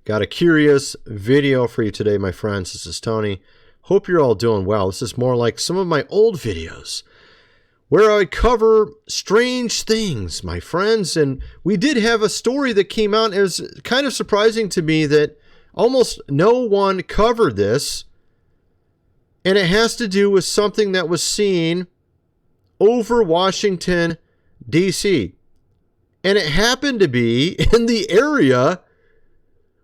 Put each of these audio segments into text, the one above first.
Got a curious video for you today, my friends. This is Tony. Hope you're all doing well. This is more like some of my old videos where I cover strange things, my friends. And we did have a story that came out. It was kind of surprising to me that almost no one covered this. And it has to do with something that was seen over Washington, D.C. And it happened to be in the area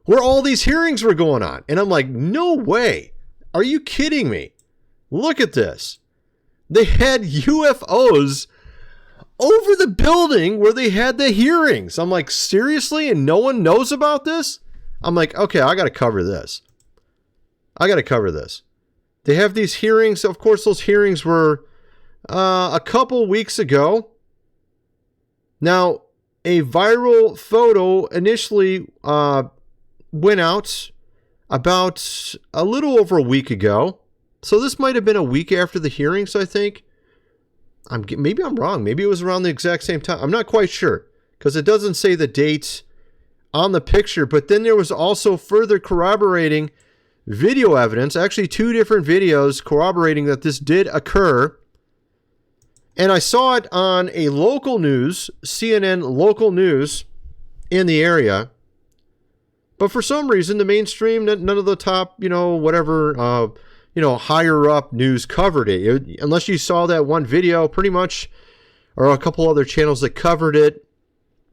where all these hearings were going on. And I'm like, no way. Are you kidding me? Look at this. They had UFOs over the building where they had the hearings. I'm like, seriously? And no one knows about this? I'm like, okay, I got to cover this. They have these hearings. Of course, those hearings were a couple weeks ago. Now, a viral photo initially went out about a little over a week ago. So this might have been a week after the hearings, I think. Maybe I'm wrong. Maybe it was around the exact same time. I'm not quite sure because it doesn't say the date on the picture. But then there was also further corroborating video evidence, actually 2 different videos corroborating that this did occur. And I saw it on a local news, CNN local news in the area. But for some reason, the mainstream, none of the top, higher up news covered it. Unless you saw that one video, pretty much, or a couple other channels that covered it,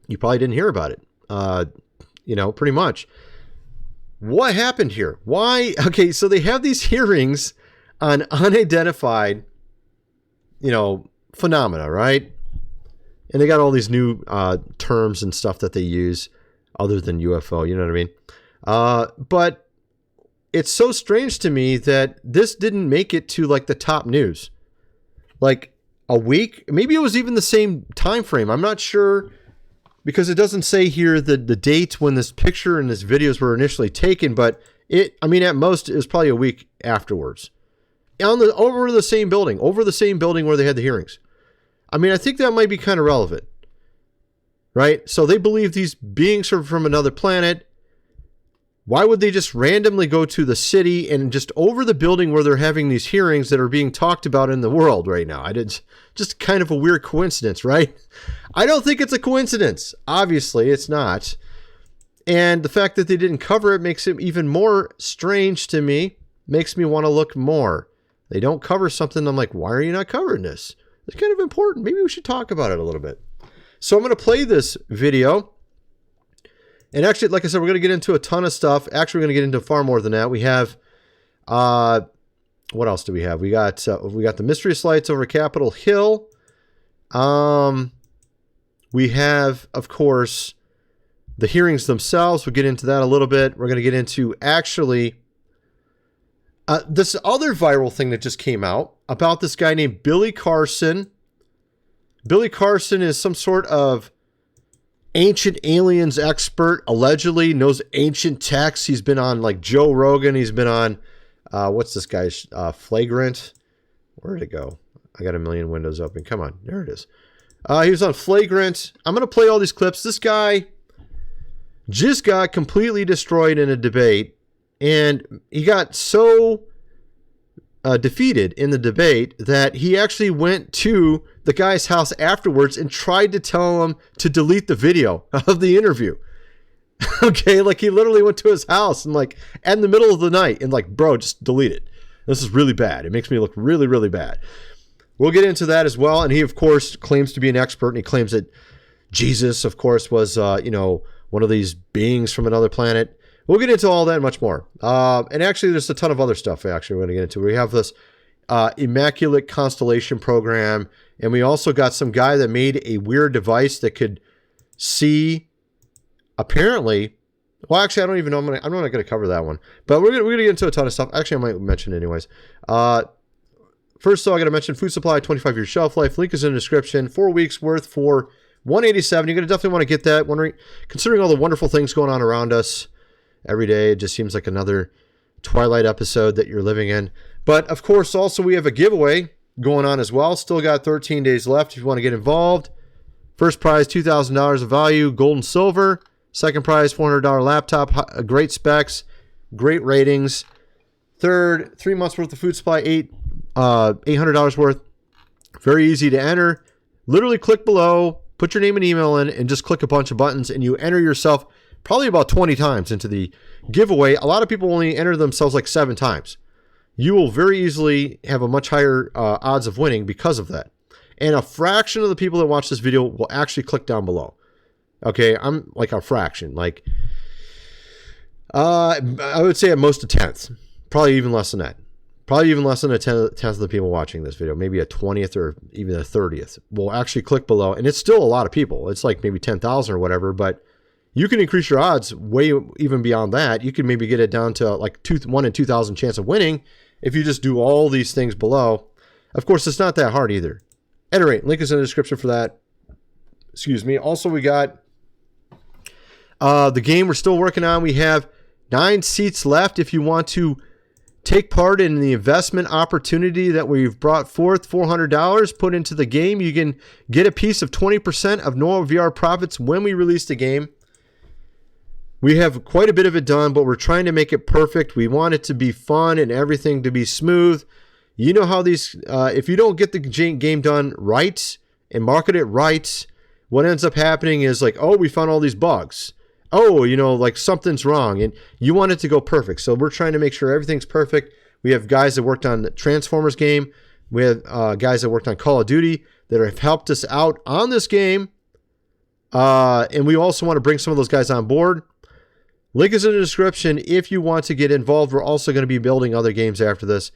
you probably didn't hear about it. Pretty much. What happened here? Why? Okay, so they have these hearings on unidentified, phenomena, right? And they got all these new terms and stuff that they use other than UFO, you know what I mean? But it's so strange to me that this didn't make it to like the top news. Like a week, maybe it was even the same time frame. I'm not sure because it doesn't say here the date when this picture and this videos were initially taken, but at most it was probably a week afterwards. Over the same building where they had the hearings. I think that might be kind of relevant, right? So they believe these beings are from another planet. Why would they just randomly go to the city and just over the building where they're having these hearings that are being talked about in the world right now? It's just kind of a weird coincidence, right? I don't think it's a coincidence. Obviously, it's not. And the fact that they didn't cover it makes it even more strange to me. Makes me want to look more. They don't cover something. I'm like, why are you not covering this? It's kind of important. Maybe we should talk about it a little bit. So I'm going to play this video. And actually, like I said, we're going to get into a ton of stuff. Actually, we're going to get into far more than that. We have, what else do we have? We got the mysterious lights over Capitol Hill. We have, of course, the hearings themselves. We'll get into that a little bit. We're going to get into actually this other viral thing that just came out about this guy named Billy Carson. Billy Carson is some sort of ancient aliens expert, allegedly knows ancient texts. He's been on like Joe Rogan. He's been on, what's this guy's, Flagrant? Where did it go? I got a million windows open. Come on. There it is. He was on Flagrant. I'm going to play all these clips. This guy just got completely destroyed in a debate. And he got so defeated in the debate that he actually went to the guy's house afterwards and tried to tell him to delete the video of the interview. Okay, like he literally went to his house and like in the middle of the night and like, bro, just delete it. This is really bad. It makes me look really, really bad. We'll get into that as well. And he, of course, claims to be an expert, and he claims that Jesus, of course, was, one of these beings from another planet. We'll get into all that and much more. And actually, there's a ton of other stuff actually we're going to get into. We have this Immaculate Constellation program, and we also got some guy that made a weird device that could see, apparently, well, actually, I don't even know. I'm not going to cover that one. But we're going to get into a ton of stuff. Actually, I might mention it anyways. First, though, I got to mention food supply, 25-year shelf life. Link is in the description. 4 weeks worth for $187. You're going to definitely want to get that. Considering all the wonderful things going on around us every day, it just seems like another Twilight episode that you're living in. But, of course, also we have a giveaway going on as well. Still got 13 days left if you want to get involved. First prize, $2,000 of value, gold and silver. Second prize, $400 laptop, great specs, great ratings. Third, 3 months worth of food supply, $800 worth. Very easy to enter. Literally click below, put your name and email in, and just click a bunch of buttons, and you enter yourself probably about 20 times into the giveaway. A lot of people only enter themselves like 7 times. You will very easily have a much higher odds of winning because of that. And a fraction of the people that watch this video will actually click down below. Okay, I'm like a fraction. Like, I would say at most a tenth. Probably even less than that. Probably even less than a tenth of the people watching this video. Maybe a 20th or even a 30th will actually click below. And it's still a lot of people. It's like maybe 10,000 or whatever. But you can increase your odds way even beyond that. You can maybe get it down to like 1 in 2,000 chance of winning if you just do all these things below. Of course, it's not that hard either. At any rate, link is in the description for that. Excuse me. Also, we got the game we're still working on. We have 9 seats left if you want to take part in the investment opportunity that we've brought forth. $400 put into the game. You can get a piece of 20% of normal VR profits when we release the game. We have quite a bit of it done, but we're trying to make it perfect. We want it to be fun and everything to be smooth. You know how these, if you don't get the game done right and market it right, what ends up happening is like, oh, we found all these bugs. Oh, you know, like something's wrong, and you want it to go perfect. So we're trying to make sure everything's perfect. We have guys that worked on the Transformers game. We have guys that worked on Call of Duty that have helped us out on this game. And we also want to bring some of those guys on board. Link is in the description if you want to get involved. We're also going to be building other games after this.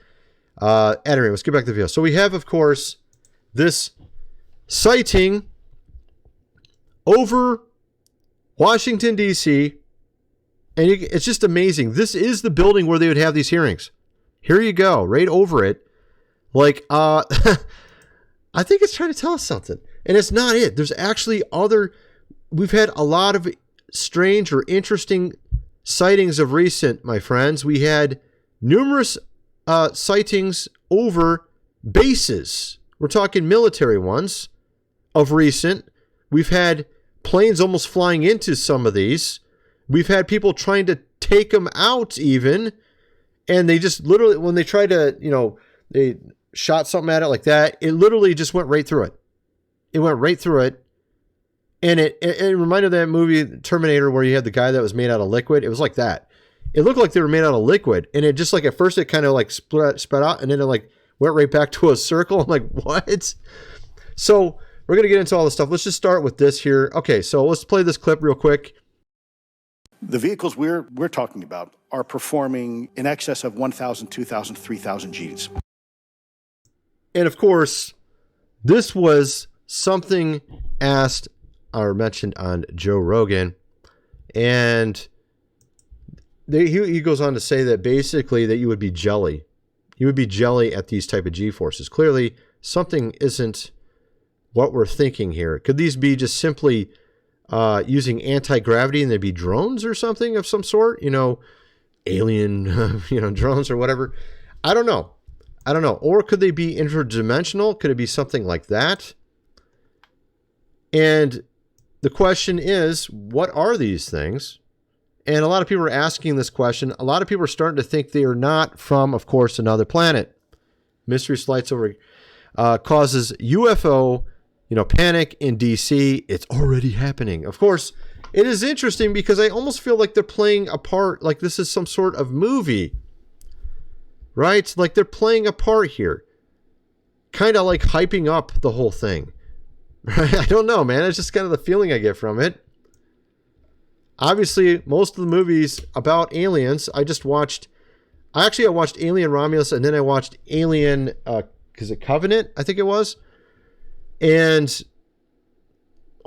Anyway, let's get back to the video. So we have, of course, this sighting over Washington, D.C., and it's just amazing. This is the building where they would have these hearings. Here you go, right over it. Like, I think it's trying to tell us something. And it's not it. There's actually we've had a lot of strange or interesting sightings of recent, my friends. We had numerous sightings over bases. We're talking military ones of recent. We've had planes almost flying into some of these. We've had people trying to take them out even, and they just literally, when they tried to, you know, they shot something at it like that, it literally just went right through it. It went right through it. And it reminded that movie Terminator where you had the guy that was made out of liquid. It was like that. It looked like they were made out of liquid, and it just like at first it kind of like spread out, and then it like went right back to a circle. I'm like, what? So we're going to get into all this stuff. Let's just start with this here. Okay, so let's play this clip real quick. The vehicles we're talking about are performing in excess of 1,000, 2,000, 3,000 Gs. And of course, this was something asked or mentioned on Joe Rogan. And he goes on to say that basically that you would be jelly. You would be jelly at these type of G-forces. Clearly, something isn't what we're thinking here. Could these be just simply using anti-gravity and they'd be drones or something of some sort? You know, alien, drones or whatever. I don't know. Or could they be interdimensional? Could it be something like that? And the question is, what are these things? And a lot of people are asking this question. A lot of people are starting to think they are not from, of course, another planet. Mystery Flights over causes UFO panic in DC. It's already happening. Of course, it is interesting because I almost feel like they're playing a part, like this is some sort of movie, right? Like they're playing a part here, kind of like hyping up the whole thing. Right? I don't know, man. It's just kind of the feeling I get from it. Obviously, most of the movies about aliens, I watched Alien Romulus, and then I watched Alien, Covenant, I think it was. And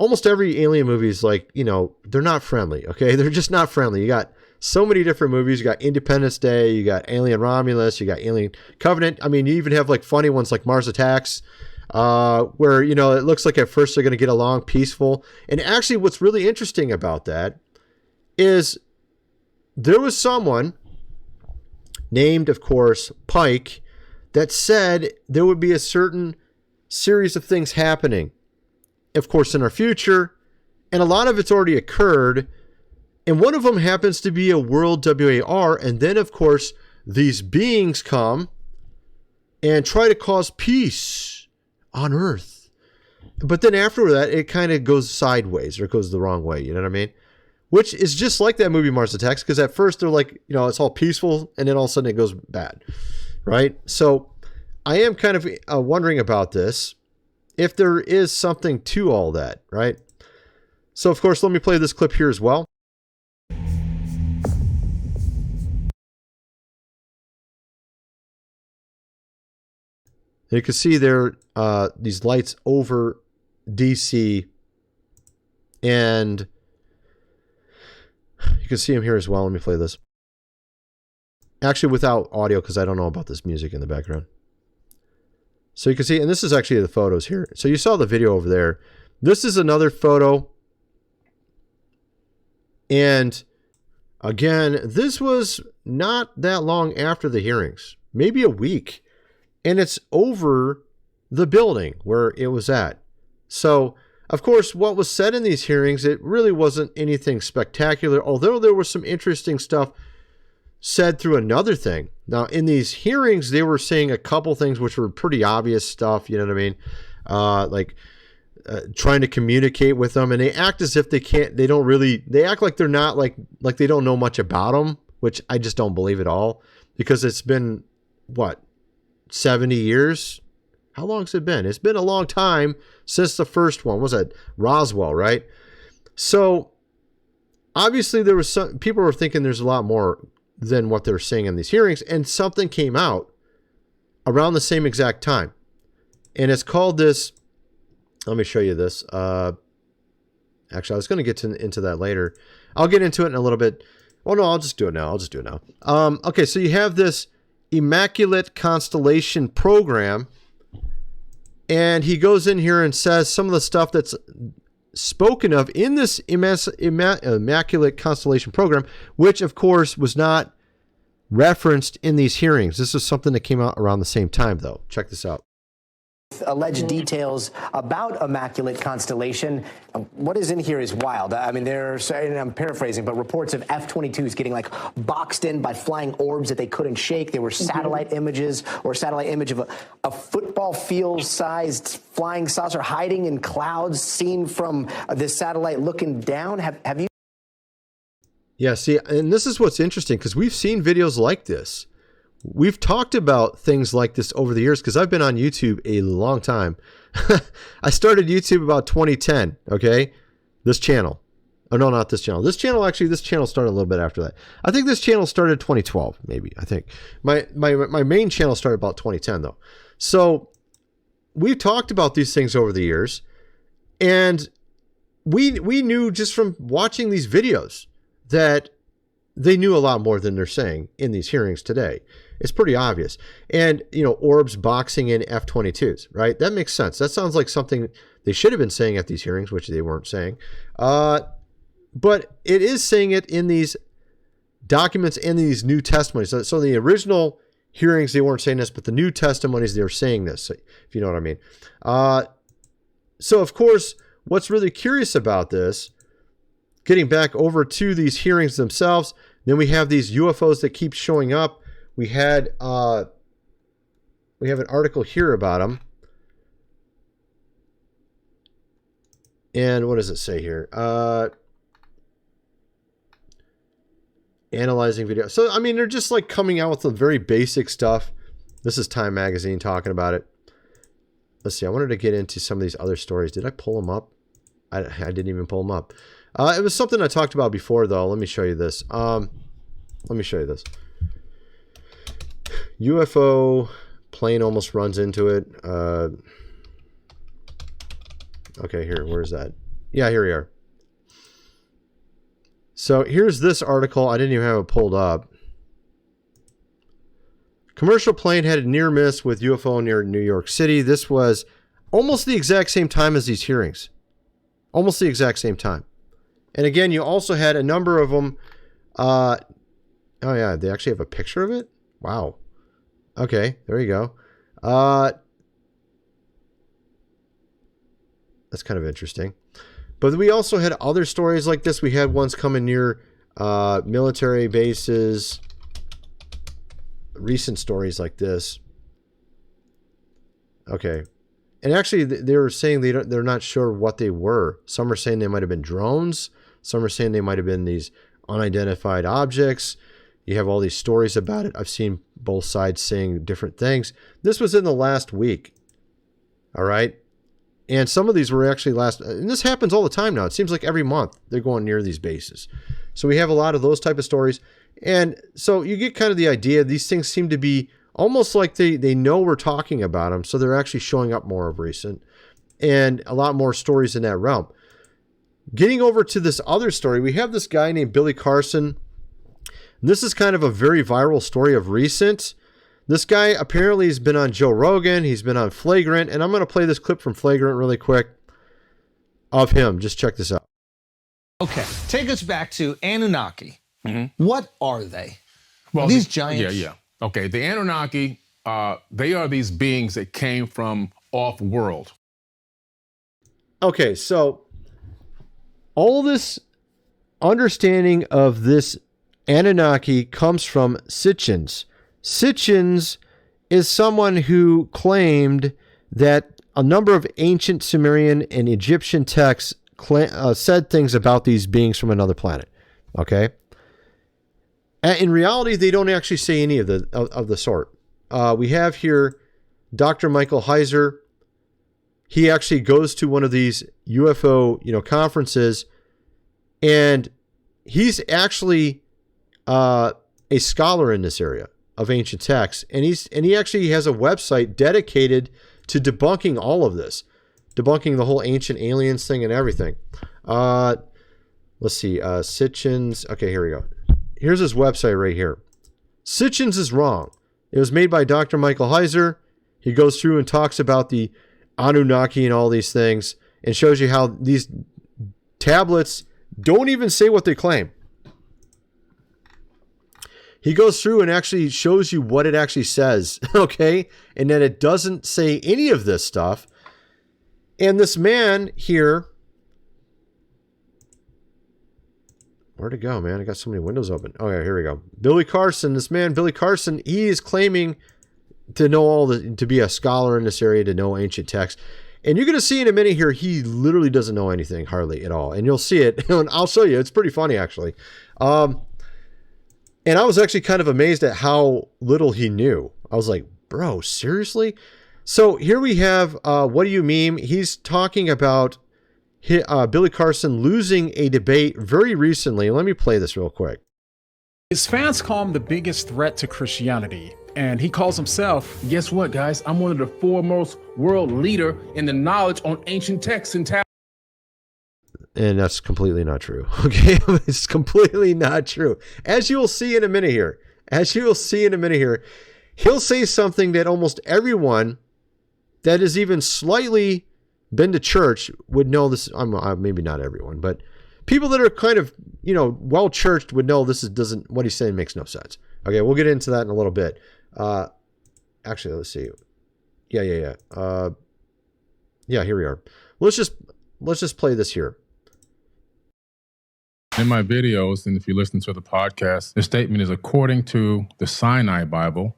almost every alien movie is like, they're not friendly, okay? They're just not friendly. You got so many different movies. You got Independence Day, you got Alien Romulus, you got Alien Covenant. I mean, you even have like funny ones like Mars Attacks, where, it looks like at first they're going to get along peaceful. And actually what's really interesting about that is there was someone named, of course, Pike, that said there would be a certain series of things happening, of course, in our future, and a lot of it's already occurred, And one of them happens to be a world WAR. And then, of course, these beings come and try to cause peace on Earth. But then after that, it kind of goes sideways, or it goes the wrong way. You know what I mean? Which is just like that movie Mars Attacks, because at first they're like, it's all peaceful, and then all of a sudden it goes bad, right? So I am kind of wondering about this, if there is something to all that, right? So, of course, let me play this clip here as well. And you can see there these lights over DC, and you can see them here as well. Let me play this. Actually, without audio, because I don't know about this music in the background. So you can see, and this is actually the photos here. So you saw the video over there. This is another photo. And again, this was not that long after the hearings, maybe a week. And it's over the building where it was at. So, of course, what was said in these hearings, it really wasn't anything spectacular, although there was some interesting stuff said through another thing. Now, in these hearings, they were saying a couple things which were pretty obvious stuff, you know what I mean? Trying to communicate with them, and they act as if they act like they're not, like they don't know much about them, which I just don't believe at all, because it's been, 70 years? How long has it been? It's been a long time since the first one. Was that Roswell, right? So obviously there was some people were thinking there's a lot more than what they're saying in these hearings, and something came out around the same exact time. And it's called this. Let me show you this. Actually, I was going to get into that later. I'll get into it in a little bit. Oh, no, I'll just do it now. Okay, so you have this Immaculate Constellation program, and he goes in here and says some of the stuff that's spoken of in this Immaculate Constellation program, which of course was not referenced in these hearings. This is something that came out around the same time, though. Check this out. Alleged details about Immaculate Constellation. What is in here is wild. I mean, and I'm paraphrasing, but reports of F-22s getting boxed in by flying orbs that they couldn't shake. There were satellite images, or satellite image of a football field-sized flying saucer hiding in clouds seen from this satellite looking down. Have you? Yeah, see, and this is what's interesting, because we've seen videos like this. We've talked about things like this over the years, because I've been on YouTube a long time. I started YouTube about 2010, okay? This channel. Oh, no, not this channel. This channel started a little bit after that. I think this channel started 2012, maybe, I think. My main channel started about 2010, though. So we've talked about these things over the years, and we knew just from watching these videos that they knew a lot more than they're saying in these hearings today. It's pretty obvious. And, orbs boxing in F-22s, right? That makes sense. That sounds like something they should have been saying at these hearings, which they weren't saying. But it is saying it in these documents and these new testimonies. So the original hearings, they weren't saying this, but the new testimonies, they were saying this, if you know what I mean. So, of course, what's really curious about this, getting back over to these hearings themselves, then we have these UFOs that keep showing up. We have an article here about them. And what does it say here? Analyzing video. So, I mean, they're just coming out with some very basic stuff. This is Time Magazine talking about it. Let's see. I wanted to get into some of these other stories. Did I pull them up? I didn't even pull them up. It was something I talked about before, though. Let me show you this. UFO plane almost runs into it. Okay, here. Where's that? Yeah, here we are. So here's this article. I didn't even have it pulled up. Commercial plane had a near miss with UFO near New York City. This was almost the exact same time as these hearings. Almost the exact same time. And again, you also had a number of them. Oh, yeah, they actually have a picture of it? Wow. Okay, there you go. That's kind of interesting. But we also had other stories like this. We had ones coming near military bases, recent stories like this. Okay. And actually, they were saying they're not sure what they were. Some are saying they might have been drones. Some are saying they might have been these unidentified objects. You have all these stories about it. I've seen both sides saying different things. This was in the last week. All right. And some of these were actually and this happens all the time now. It seems like every month they're going near these bases. So we have a lot of those type of stories. And so you get kind of the idea. These things seem to be almost like they know we're talking about them. So they're actually showing up more of recent, and a lot more stories in that realm. Getting over to this other story, we have this guy named Billy Carson. This is kind of a very viral story of recent. This guy apparently has been on Joe Rogan. He's been on Flagrant. And I'm going to play this clip from Flagrant really quick of him. Just check this out. Okay, take us back to Anunnaki. What are they? Well, these giants? Yeah. Okay, the Anunnaki, they are these beings that came from off-world. Okay, so all this understanding of this Anunnaki comes from Sitchins. Sitchins is someone who claimed that a number of ancient Sumerian and Egyptian texts said things about these beings from another planet. Okay? In reality, they don't actually say any of the sort. We have here Dr. Michael Heiser. He actually goes to one of these UFO, conferences, and he's actually a scholar in this area of ancient texts, and he actually has a website dedicated to debunking all of this, debunking the whole ancient aliens thing and everything. Let's see, Sitchins. Okay, here we go. Here's his website right here. Sitchins is wrong. It was made by Dr. Michael Heiser. He goes through and talks about the Anunnaki and all these things and shows you how these tablets don't even say what they claim. He goes through and actually shows you what it actually says, okay? And that it doesn't say any of this stuff. And this man here, where'd it go, man? I got so many windows open. Oh, yeah, here we go. Billy Carson, this man, Billy Carson, he is claiming to know to be a scholar in this area, to know ancient texts. And you're going to see in a minute here, he literally doesn't know anything hardly at all. And you'll see it, and I'll show you. It's pretty funny, actually. And I was actually kind of amazed at how little he knew. I was like, bro, seriously? So here we have, What Do You Meme? He's talking about Billy Carson losing a debate very recently. Let me play this real quick. His fans call him the biggest threat to Christianity, and he calls himself... Guess what, guys? I'm one of the foremost world leader in the knowledge on ancient texts and tablets. And that's completely not true. Okay, it's completely not true. As you will see in a minute here, he'll say something that almost everyone that has even slightly been to church would know this. Maybe not everyone, but people that are kind of, well churched would know this what he's saying makes no sense. Okay, we'll get into that in a little bit. Actually, let's see. Yeah. Here we are. Let's just play this here. In my videos, and if you listen to the podcast, the statement is, according to the Sinai Bible,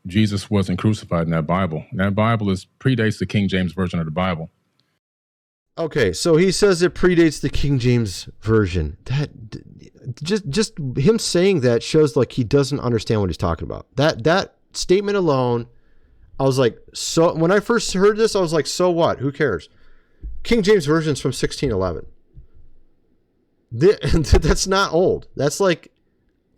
Jesus wasn't crucified in that Bible. That Bible predates the King James Version of the Bible. Okay, so he says it predates the King James Version. That just him saying that shows like he doesn't understand what he's talking about. That statement alone, I was like, so when I first heard this, I was like, so what? Who cares? King James Version's from 1611. That's not old. That's like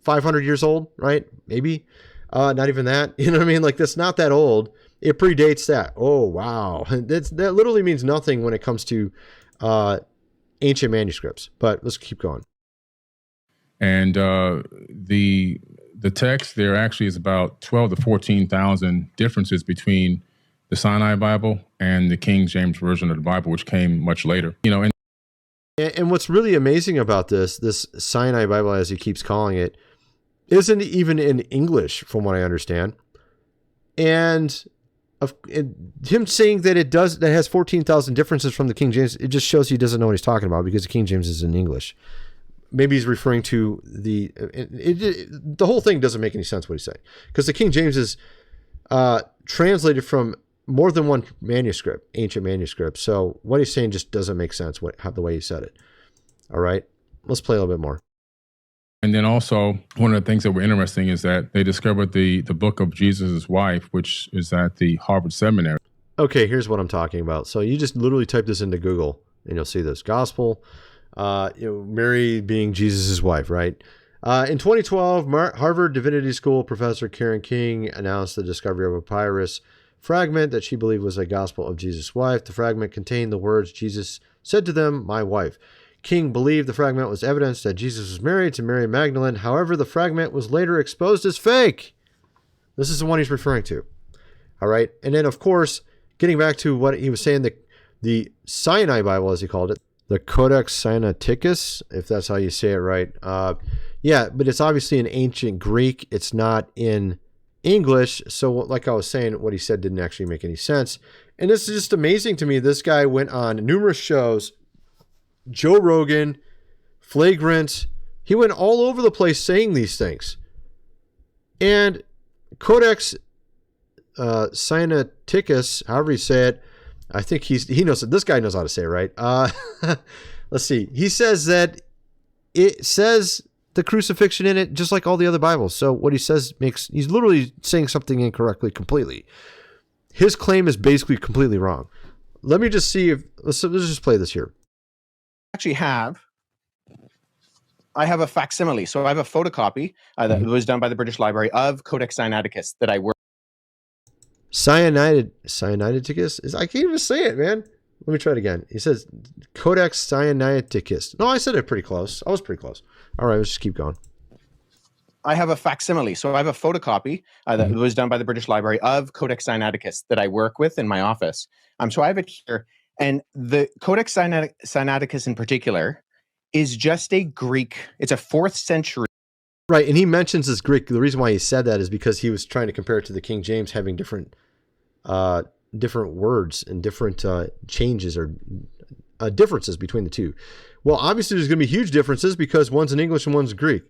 500 years old, right? Maybe. Not even that. You know what I mean? Like, that's not that old. It predates that. Oh, wow. That literally means nothing when it comes to ancient manuscripts. But let's keep going. And the text, there actually is about 12 to 14,000 differences between the Sinai Bible and the King James Version of the Bible, which came much later. And what's really amazing about this Sinai Bible, as he keeps calling it, isn't even in English, from what I understand. And him saying that that has 14,000 differences from the King James, it just shows he doesn't know what he's talking about, because the King James is in English. maybe he's referring to the whole thing doesn't make any sense what he's saying, because the King James is translated from more than one manuscript, ancient manuscript. So what he's saying just doesn't make sense the way he said it. All right, let's play a little bit more. And then also, one of the things that were interesting is that they discovered the book of Jesus' wife, which is at the Harvard Seminary. Okay, here's what I'm talking about. So you just literally type this into Google, and you'll see this gospel. Mary being Jesus' wife, right? In 2012, Harvard Divinity School professor Karen King announced the discovery of a papyrus fragment that she believed was a gospel of Jesus' wife. The fragment contained the words, Jesus said to them, my wife. King believed the fragment was evidence that Jesus was married to Mary Magdalene. However, the fragment was later exposed as fake. This is the one he's referring to. All right. And then, of course, getting back to what he was saying, the Sinai Bible, as he called it, the Codex Sinaiticus, if that's how you say it right. Yeah, but it's obviously in ancient Greek. It's not in English. So like I was saying, what he said didn't actually make any sense. And this is just amazing to me. This guy went on numerous shows, Joe Rogan, Flagrant. He went all over the place saying these things. And Codex Sinaiticus, however you say it, I think he knows it. This guy knows how to say it, right? Let's see. He says that it says the crucifixion in it, just like all the other Bibles. So what he says he's literally saying something incorrectly completely. His claim is basically completely wrong. Let me just see let's just play this here. I have a facsimile. So I have a photocopy that was done by the British Library of Codex Sinaiticus that I work. Sinaiticus? I can't even say it, man. Let me try it again. He says Codex Sinaiticus. No, I said it pretty close. I was pretty close. All right, let's just keep going. I have a facsimile. So I have a photocopy that was done by the British Library of Codex Sinaiticus that I work with in my office. So I have it here. And the Codex Sinaiticus in particular is just a Greek. It's a 4th century. Right, and he mentions this Greek. The reason why he said that is because he was trying to compare it to the King James having different words and different changes or differences between the two. Well, obviously there's going to be huge differences because one's in English and one's Greek.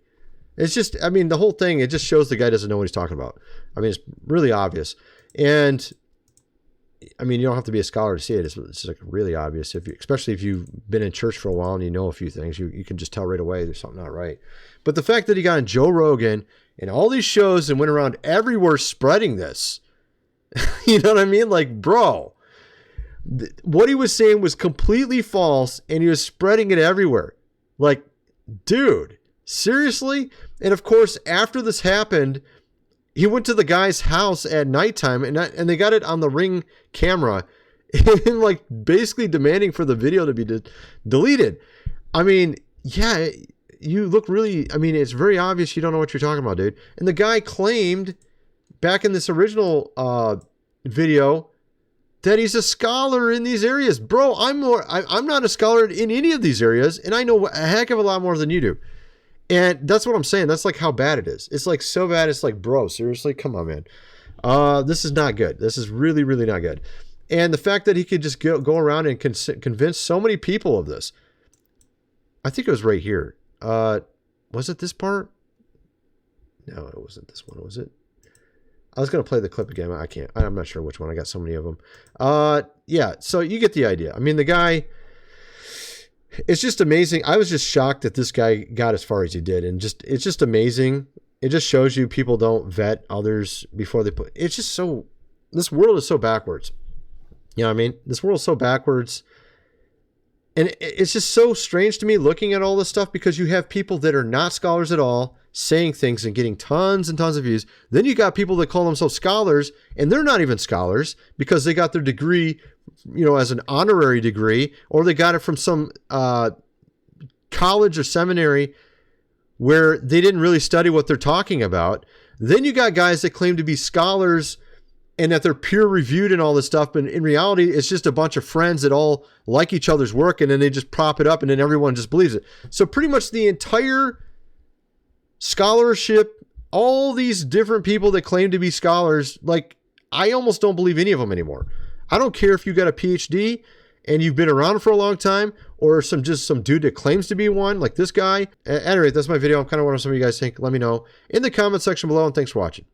It's just, I mean, the whole thing, it just shows the guy doesn't know what he's talking about. I mean, it's really obvious. And I mean, you don't have to be a scholar to see it. It's like really obvious, especially if you've been in church for a while and you know a few things, you can just tell right away there's something not right. But the fact that he got on Joe Rogan and all these shows and went around everywhere spreading this, you know what I mean? Like, bro, what he was saying was completely false and he was spreading it everywhere. Like, dude, seriously? And of course, after this happened, he went to the guy's house at nighttime and they got it on the Ring camera and like basically demanding for the video to be deleted. I mean, yeah, you look really, I mean, it's very obvious you don't know what you're talking about, dude. And the guy claimed back in this original video that he's a scholar in these areas. Bro, I'm not a scholar in any of these areas and I know a heck of a lot more than you do. And that's what I'm saying. That's like how bad it is. It's like so bad. It's like, bro, seriously, come on, man. This is not good. This is really, really not good. And the fact that he could just go around and convince so many people of this. I think it was right here. Was it this part? No, it wasn't this one. Was it? I was going to play the clip again. I can't. I'm not sure which one. I got so many of them. Yeah, so you get the idea. I mean, the guy... It's just amazing. I was just shocked that this guy got as far as he did. And it's just amazing. It just shows you people don't vet others before they put, it's just so, this world is so backwards. You know what I mean? This world is so backwards. And it's just so strange to me looking at all this stuff because you have people that are not scholars at all saying things and getting tons and tons of views. Then you got people that call themselves scholars and they're not even scholars because they got their degree, you know, as an honorary degree, or they got it from some college or seminary where they didn't really study what they're talking about. Then you got guys that claim to be scholars and that they're peer reviewed and all this stuff. But in reality, it's just a bunch of friends that all like each other's work and then they just prop it up and then everyone just believes it. So pretty much the entire scholarship, all these different people that claim to be scholars, like I almost don't believe any of them anymore. I don't care if you got a PhD and you've been around for a long time, or some dude that claims to be one, like this guy. At any rate, that's my video. I'm kind of wondering what some of you guys think. Let me know in the comment section below, and thanks for watching.